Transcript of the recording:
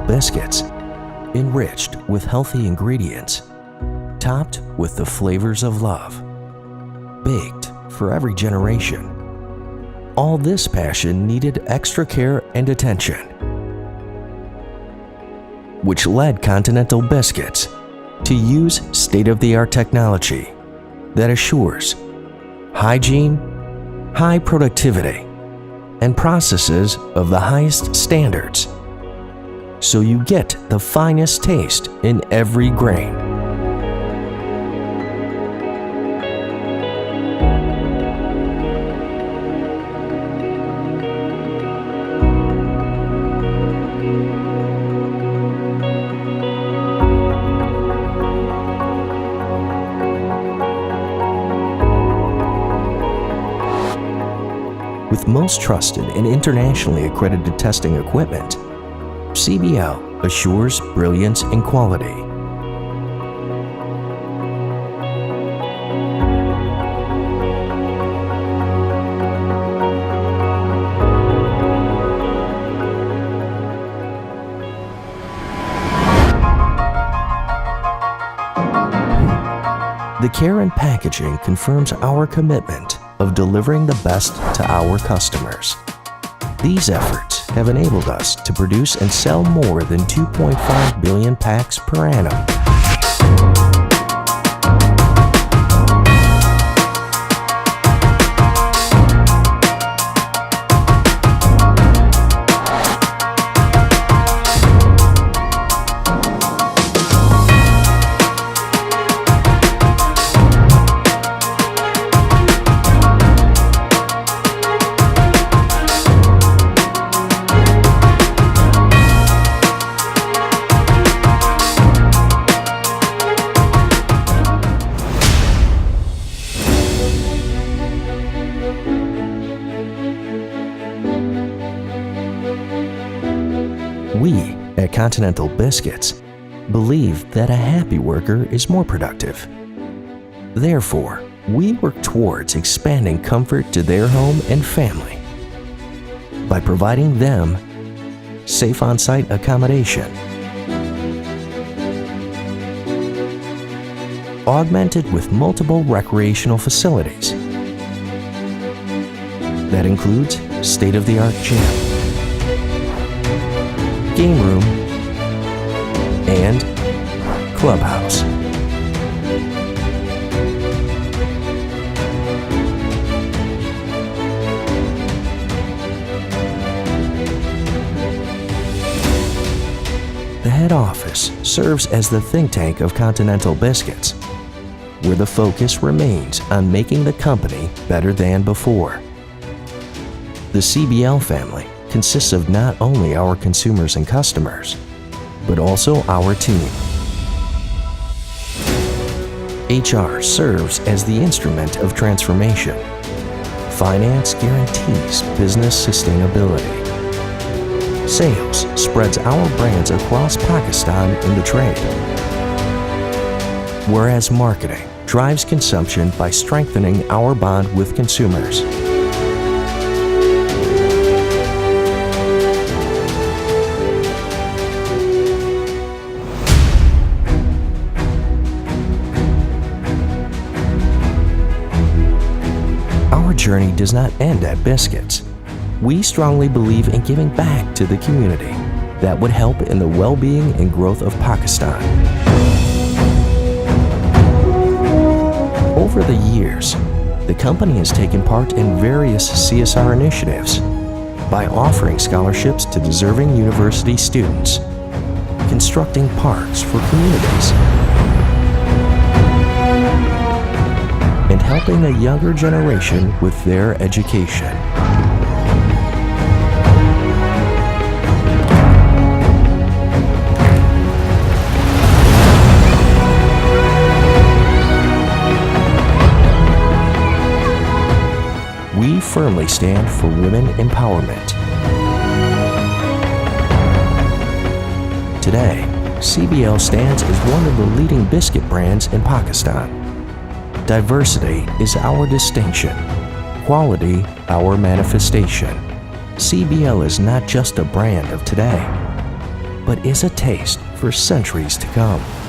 biscuits, enriched with healthy ingredients, topped with the flavors of love, baked for every generation. All this passion needed extra care and attention, which led Continental Biscuits to use state-of-the-art technology that assures hygiene, high productivity, and processes of the highest standards, so you get the finest taste in every grain. With most trusted and internationally accredited testing equipment, CBL assures brilliance and quality. The care and packaging confirms our commitment of delivering the best to our customers. These efforts have enabled us to produce and sell more than 2.5 billion packs per annum. We at Continental Biscuits believe that a happy worker is more productive. Therefore, we work towards expanding comfort to their home and family by providing them safe on-site accommodation, augmented with multiple recreational facilities. That includes state-of-the-art gym, game room, and clubhouse. The head office serves as the think tank of Continental Biscuits, where the focus remains on making the company better than before. The CBL family consists of not only our consumers and customers, but also our team. HR serves as the instrument of transformation. Finance guarantees business sustainability. Sales spreads our brands across Pakistan in the trade, whereas marketing drives consumption by strengthening our bond with consumers. Our journey does not end at biscuits. We strongly believe in giving back to the community that would help in the well-being and growth of Pakistan. Over the years, the company has taken part in various CSR initiatives by offering scholarships to deserving university students, constructing parks for communities, and helping the younger generation with their education. We firmly stand for women empowerment. Today, CBL stands as one of the leading biscuit brands in Pakistan. Diversity is our distinction, quality our manifestation. CBL is not just a brand of today, but is a taste for centuries to come.